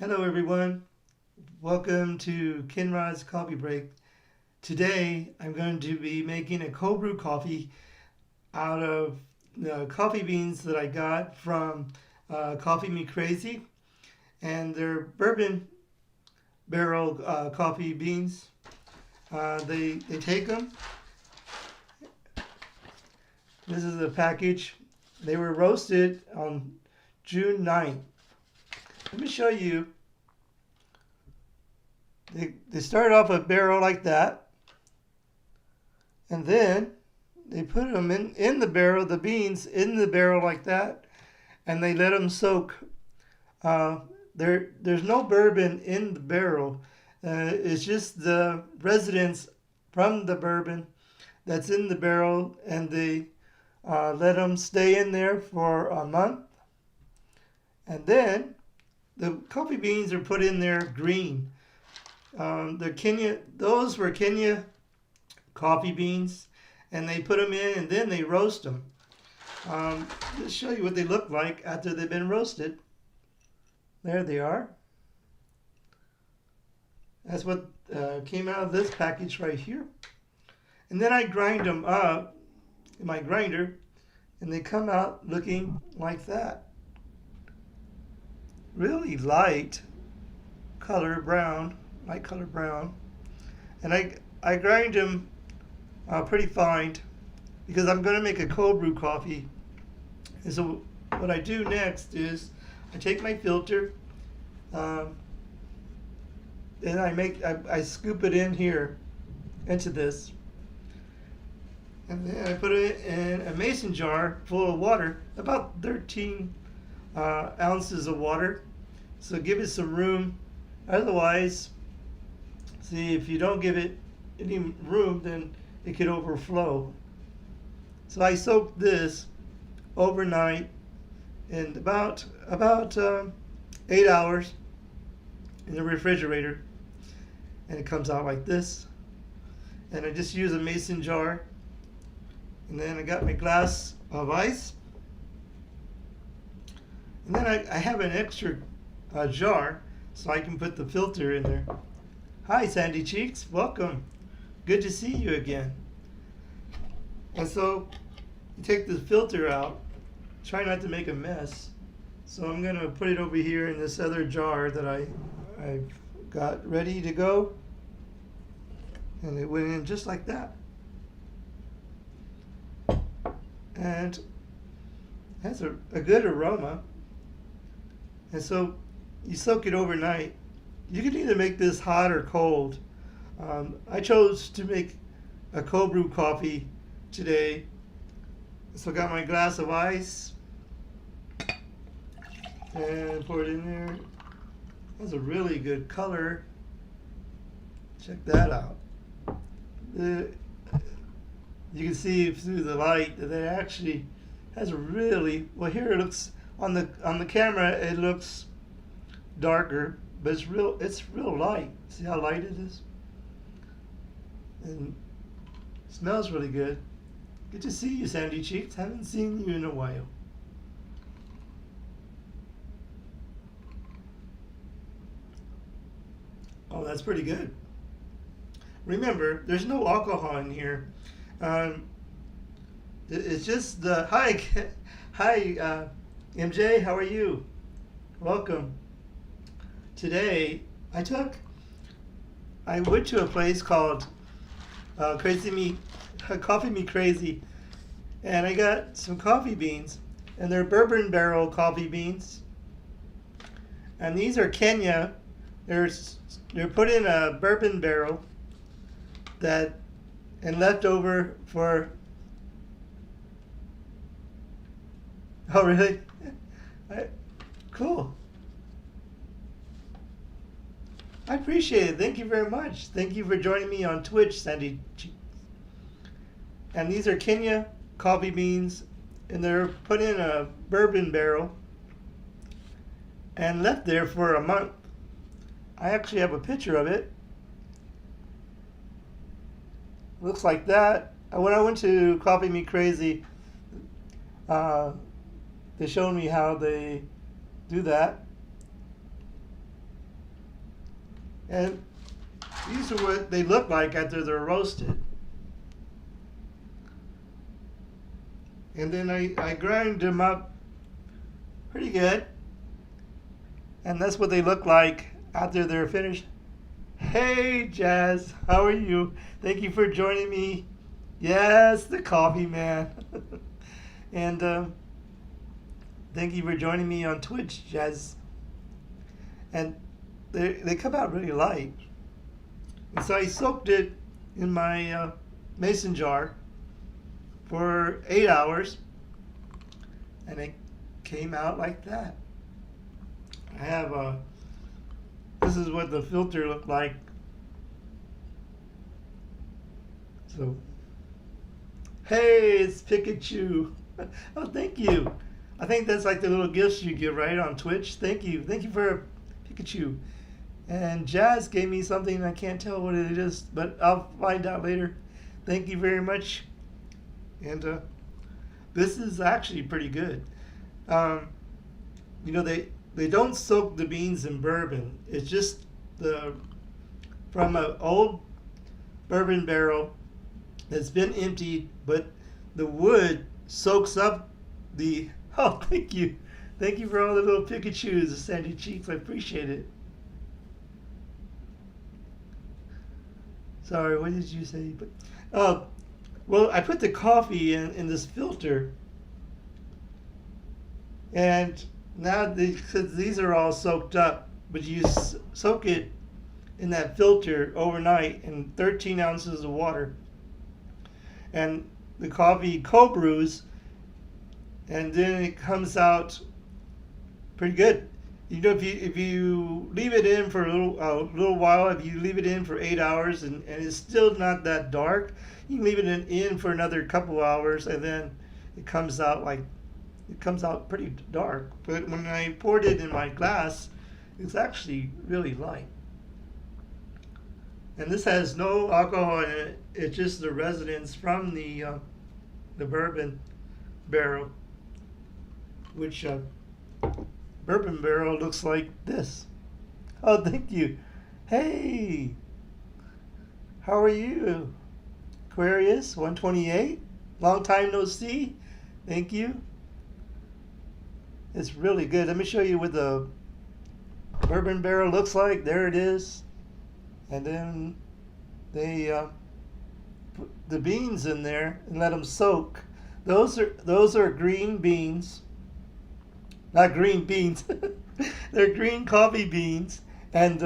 Hello, everyone. Welcome to Kenrod's Coffee Break. Today, I'm going to be making a cold brew coffee out of the coffee beans that I got from Coffee Me Crazy, and they're bourbon barrel coffee beans. They take them. This is the package. They were roasted on June 9th. Let me show you. They start off a barrel like that, and then they put them in the barrel, the beans in the barrel like that, and they let them soak. Uh, there's no bourbon in the barrel. It's just the residents from the bourbon that's in the barrel, and they let them stay in there for a month, and then the coffee beans are put in there green. Those were Kenya coffee beans, and they put them in, and then they roast them. Let's show you what they look like after they've been roasted. There they are. That's what came out of this package right here. And then I grind them up in my grinder, and they come out looking like that. Really light color brown, light color brown. And I grind them pretty fine because I'm going to make a cold brew coffee. And so what I do next is I take my filter, and I scoop it in here into this, and then I put it in a mason jar full of water, about 13 ounces of water. So give it some room. Otherwise, see, if you don't give it any room, then it could overflow. So I soaked this overnight in about 8 hours in the refrigerator, and it comes out like this. And I just use a mason jar, and then I got my glass of ice, and then I have an extra jar so I can put the filter in there. Hi, Sandy Cheeks, welcome. Good to see you again. And so you take the filter out, try not to make a mess. So I'm gonna put it over here in this other jar that I've got ready to go. And it went in just like that. And has a good aroma. And so you soak it overnight. You can either make this hot or cold. I chose to make a cold brew coffee today. So I got my glass of ice and pour it in there. That's a really good color. Check that out. You can see through the light that it actually has a really, well, here it looks on the camera, it looks darker, but it's real light. See how light it is? And it smells really good. Good to see you, Sandy Cheeks. Haven't seen you in a while. Oh, that's pretty good. Remember, there's no alcohol in here. Um, it's just the hi, MJ. How are you? Welcome. Today, I went to a place called Coffee Me Crazy, and I got some coffee beans, and they're bourbon barrel coffee beans, and these are Kenya. They're put in a bourbon barrel that and left over for. Oh, really? Cool. I appreciate it. Thank you very much. Thank you for joining me on Twitch, Sandy. And these are Kenya coffee beans, and they're put in a bourbon barrel and left there for a month. I actually have a picture of it. Looks like that. When I went to Coffee Me Crazy, they showed me how they do that. And these are what they look like after they're roasted. And then I grind them up pretty good. And that's what they look like after they're finished. Hey, Jazz, how are you? Thank you for joining me. Yes, the coffee man. And thank you for joining me on Twitch, Jazz. And they come out really light. And so I soaked it in my mason jar for 8 hours. And it came out like that. I have this is what the filter looked like. So, hey, it's Pikachu. Oh, thank you. I think that's like the little gifts you give, right, on Twitch. Thank you. Thank you for Pikachu. And Jazz gave me something, I can't tell what it is, but I'll find out later. Thank you very much. And this is actually pretty good. You know, they don't soak the beans in bourbon. It's just from an old bourbon barrel that's been emptied, but the wood soaks up the. Oh, thank you. Thank you for all the little Pikachus, the sandy cheeks. I appreciate it. Sorry, what did you say? But well, I put the coffee in this filter, and now because these are all soaked up, but you soak it in that filter overnight in 13 ounces of water, and the coffee cold brews, and then it comes out pretty good. You know, if you leave it in for a little while, if you leave it in for 8 hours and it's still not that dark, you can leave it in for another couple hours, and then it comes out pretty dark. But when I poured it in my glass, it's actually really light. And this has no alcohol in it. It's just the residence from the bourbon barrel, which bourbon barrel looks like this. Oh, thank you. Hey, how are you? Aquarius 128. Long time no see. Thank you. It's really good. Let me show you what the bourbon barrel looks like. There it is. And then they put the beans in there and let them soak. Those are green beans. Not green beans. They're green coffee beans, and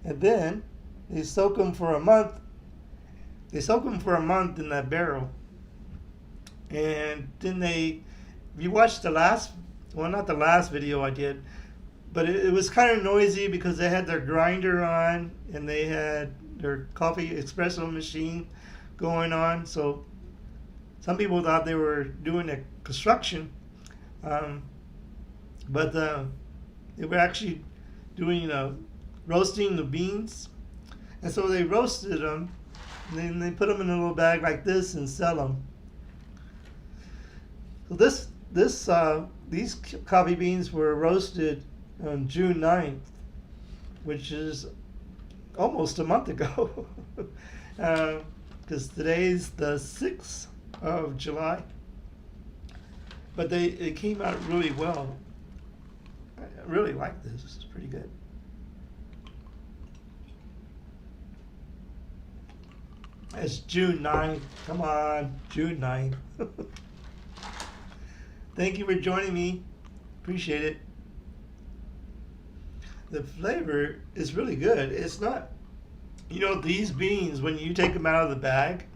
then they soak them for a month. They soak them for a month in that barrel, and then if you watch not the last video I did, but it was kind of noisy because they had their grinder on and they had their coffee espresso machine going on. So some people thought they were doing a construction. But they were actually doing roasting the beans, and so they roasted them, and then they put them in a little bag like this and sell them. So these coffee beans were roasted on June 9th, which is almost a month ago, because today's the 6th of July. But it came out really well. I really like this. This is pretty good. It's June 9th. Come on, June 9th. Thank you for joining me. Appreciate it. The flavor is really good. It's not, these beans, when you take them out of the bag,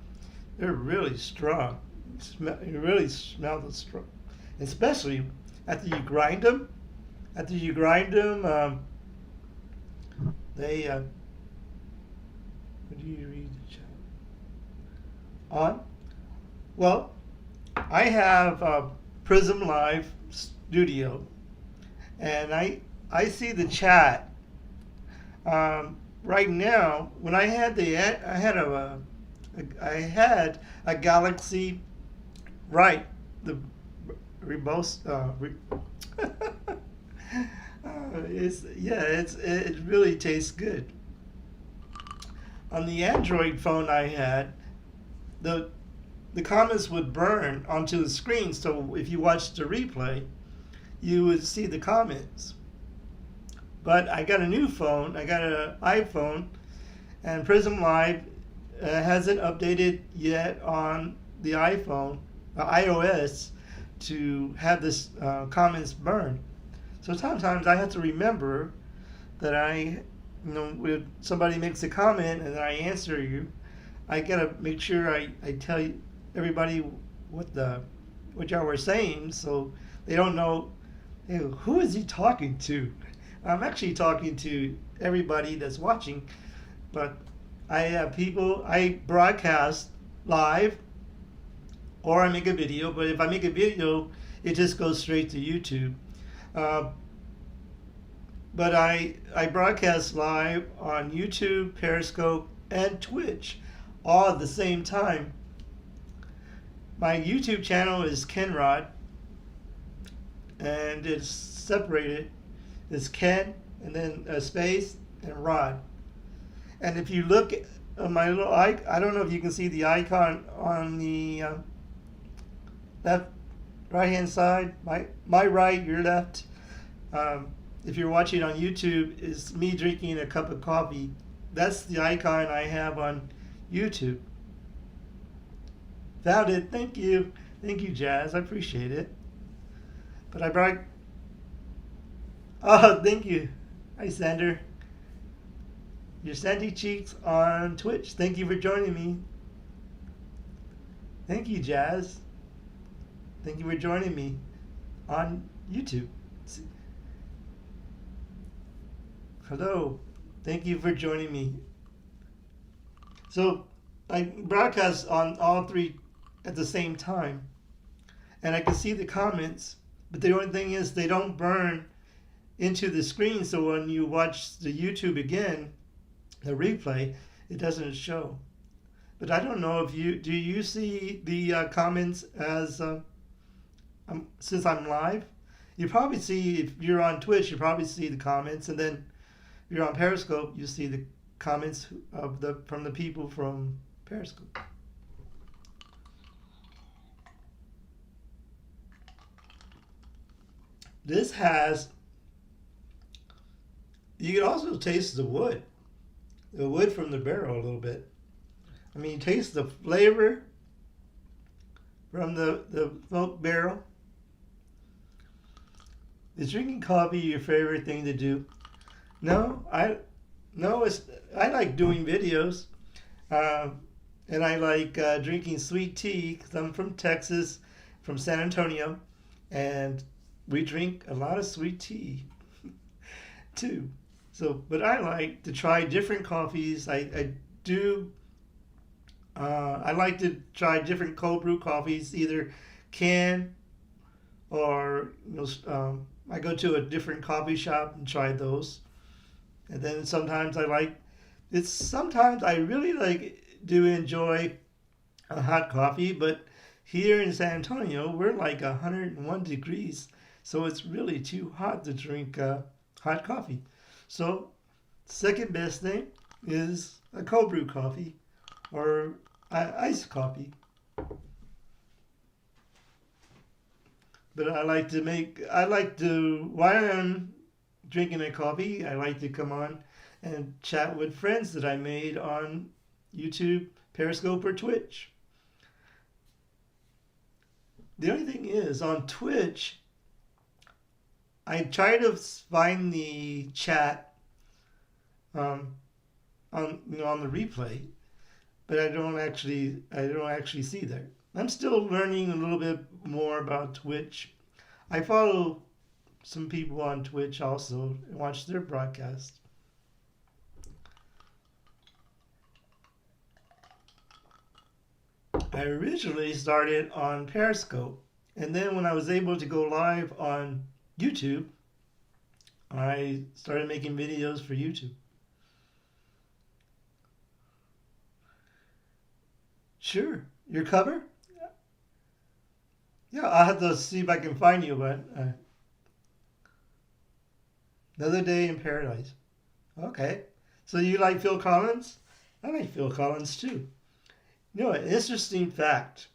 they're really strong. You really smell the strong. Especially after you grind them. They what do you read the chat on? Well, I have Prism Live Studio, and I see the chat right now. When I had a Galaxy, right? The it really tastes good. On the Android phone I had, the the comments would burn onto the screen, so if you watched the replay, you would see the comments. But I got a new phone. I got an iPhone, and Prism Live hasn't updated yet on the iPhone, iOS, to have this comments burn. So sometimes I have to remember that when somebody makes a comment and I answer you, I gotta make sure I tell you everybody what y'all were saying, so they don't know, hey, who is he talking to? I'm actually talking to everybody that's watching, but I have people, I broadcast live or I make a video, but if I make a video, it just goes straight to YouTube. Uh, but I broadcast live on YouTube, Periscope, and Twitch all at the same time. My YouTube channel is Kenrod, and it's separated. It's Ken, and then a space, and Rod. And if you look at my little icon, I don't know if you can see the icon on the left, right-hand side, my right, your left. If you're watching on YouTube, is me drinking a cup of coffee. That's the icon I have on YouTube. Found it. Thank you. Thank you, Jazz. I appreciate it. But I brought... Oh, thank you. Hi, Sander. Your Sandy Cheeks on Twitch. Thank you for joining me. Thank you, Jazz. Thank you for joining me on YouTube. Hello. Thank you for joining me. So I broadcast on all three at the same time, and I can see the comments, but the only thing is they don't burn into the screen, so when you watch the YouTube again, the replay, it doesn't show. But I don't know if you see the comments as since I'm live. You probably see, if you're on Twitch, you probably see the comments, and then if you're on Periscope, you see the comments from the people from Periscope. This has, you can also taste the wood from the barrel a little bit. I mean, you taste the flavor from the oak barrel. Is drinking coffee your favorite thing to do? No, I like doing videos, and I like drinking sweet tea because I'm from Texas, from San Antonio, and we drink a lot of sweet tea too. So, but I like to try different coffees. I like to try different cold brew coffees, either can or I go to a different coffee shop and try those. And then sometimes sometimes I really do enjoy a hot coffee, but here in San Antonio, we're like 101 degrees. So it's really too hot to drink hot coffee. So second best thing is a cold brew coffee or iced coffee. But while I'm drinking a coffee, I like to come on and chat with friends that I made on YouTube, Periscope, or Twitch. The only thing is, on Twitch, I try to find the chat on the replay, but I don't actually see there. I'm still learning a little bit more about Twitch. I follow some people on Twitch also and watch their broadcast. I originally started on Periscope, and then when I was able to go live on YouTube, I started making videos for YouTube. Sure. Your cover? Yeah, I'll have to see if I can find you, but Another Day in Paradise. Okay. So you like Phil Collins? I like Phil Collins too. You know, an interesting fact.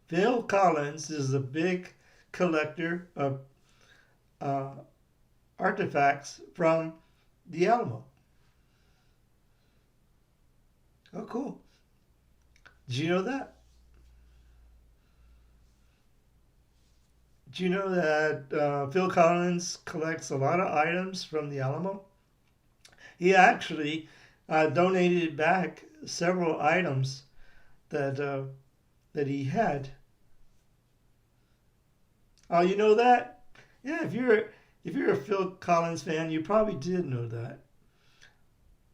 Phil Collins is a big collector of uh, artifacts from the Alamo. Oh, cool. Did you know that? Did you know that Phil Collins collects a lot of items from the Alamo? He actually donated back several items that that he had. Oh, you know that? Yeah, if you're a Phil Collins fan, you probably did know that.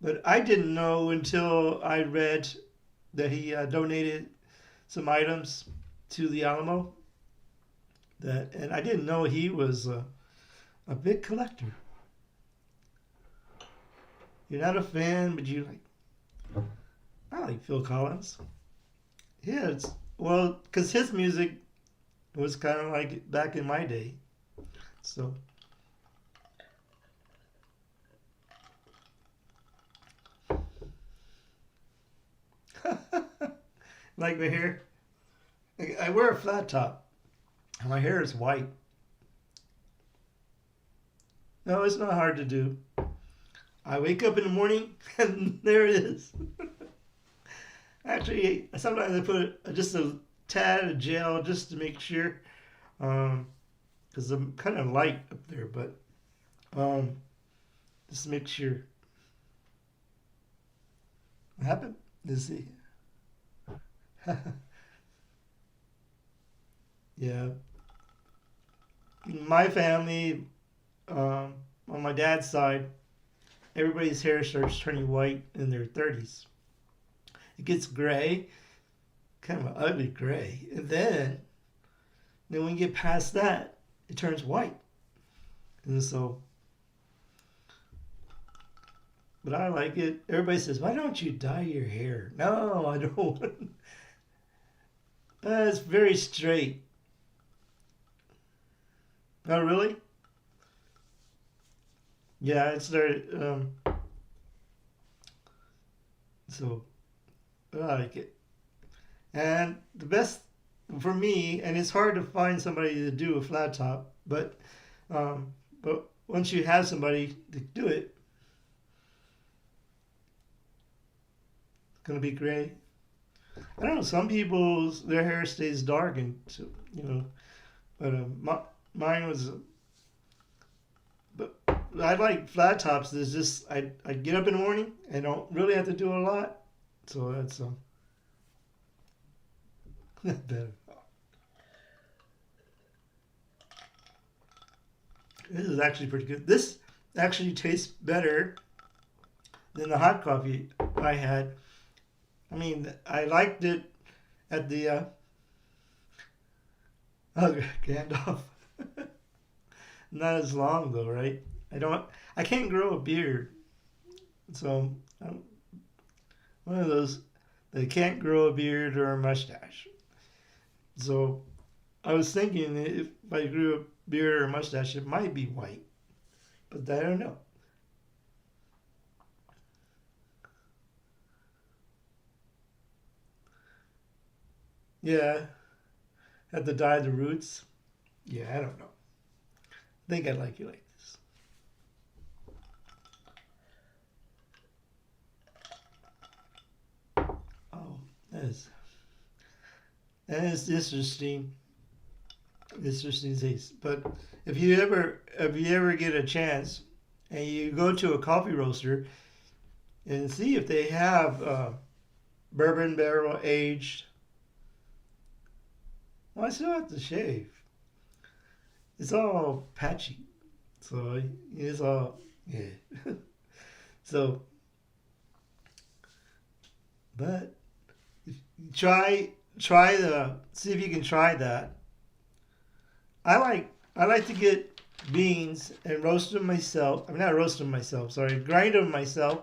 But I didn't know until I read that he donated some items to the Alamo. That and I didn't know he was a big collector. You're not a fan, but you like. I like Phil Collins. Yeah, it's well because his music was kind of like back in my day. So like my hair, I wear a flat top, and my hair is white. No, it's not hard to do. I wake up in the morning and there it is. Actually, sometimes I put just a tad of gel just to make sure, because I'm kind of light up there, but um, just to make sure. What happened? Let's see. Yeah, my family, on my dad's side, everybody's hair starts turning white in their 30s. It gets gray, kind of an ugly gray, and then when you get past that, it turns white. And so, but I like it. Everybody says, "Why don't you dye your hair?" No, I don't. It's very straight. Oh, really? Yeah, it started. So I like it. And the best for me, and it's hard to find somebody to do a flat top, but once you have somebody to do it, it's gonna be great. I don't know. Some people's their hair stays dark, and so, but mine was. But I like flat tops. There's just I get up in the morning and don't really have to do a lot, so that's better. This is actually pretty good. This actually tastes better than the hot coffee I had. I mean, I liked it at the oh, Gandalf. Not as long though, right? I can't grow a beard, so I'm one of those that can't grow a beard or a mustache. So I was thinking if I grew a beard or a mustache, it might be white, but I don't know. Yeah, have to dye the roots. Yeah, I don't know. I think I like you like this. Oh, that is interesting. Interesting taste. But if you ever get a chance and you go to a coffee roaster and see if they have bourbon barrel aged, well, I still have to shave. It's all patchy, so it's all yeah. So, but try try the see if you can try that. I like to get beans and roast them myself. I mean, not roast them myself. Sorry, grind them myself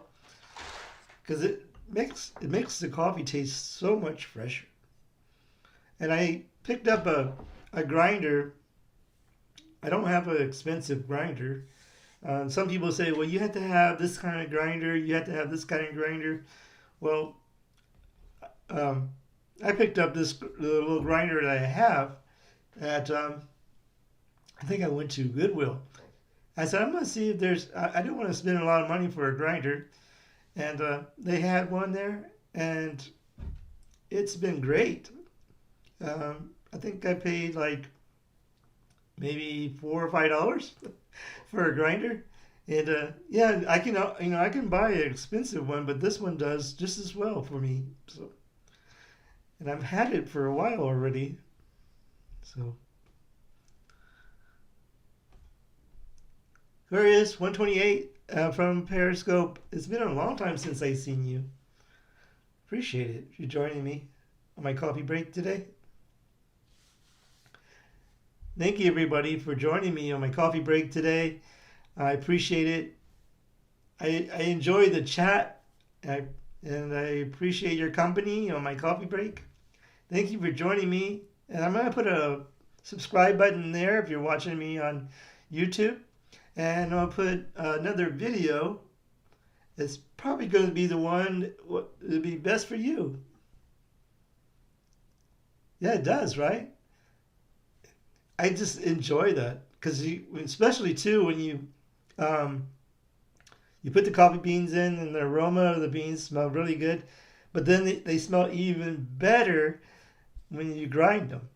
because it makes the coffee taste so much fresher. And I picked up a grinder. I don't have an expensive grinder, Some people say, well, you have to have this kind of grinder, you have to have this kind of grinder. Well, um, I picked up this the little grinder that I have at, I think I went to Goodwill. I said, I'm going to see if I didn't want to spend a lot of money for a grinder. And they had one there, and it's been great. I think I paid like maybe $4 or $5 for a grinder. And yeah, I can I can buy an expensive one, but this one does just as well for me. So, and I've had it for a while already. So, there he is, 128 from Periscope. It's been a long time since I seen you. Appreciate it. You joining me on my coffee break today. Thank you, everybody, for joining me on my coffee break today. I appreciate it. I enjoy the chat, and I appreciate your company on my coffee break. Thank you for joining me. And I'm going to put a subscribe button there if you're watching me on YouTube. And I'll put another video. It's probably going to be the one that will be best for you. Yeah, it does, right? I just enjoy that because especially too when um, you put the coffee beans in and the aroma of the beans smell really good, but then they smell even better when you grind them.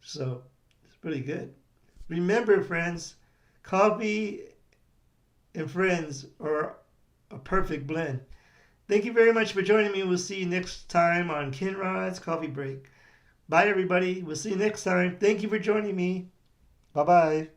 So it's pretty good. Remember, friends, coffee and friends are a perfect blend. Thank you very much for joining me. We'll see you next time on Ken Rod's Coffee Break. Bye, everybody. We'll see you next time. Thank you for joining me. Bye-bye.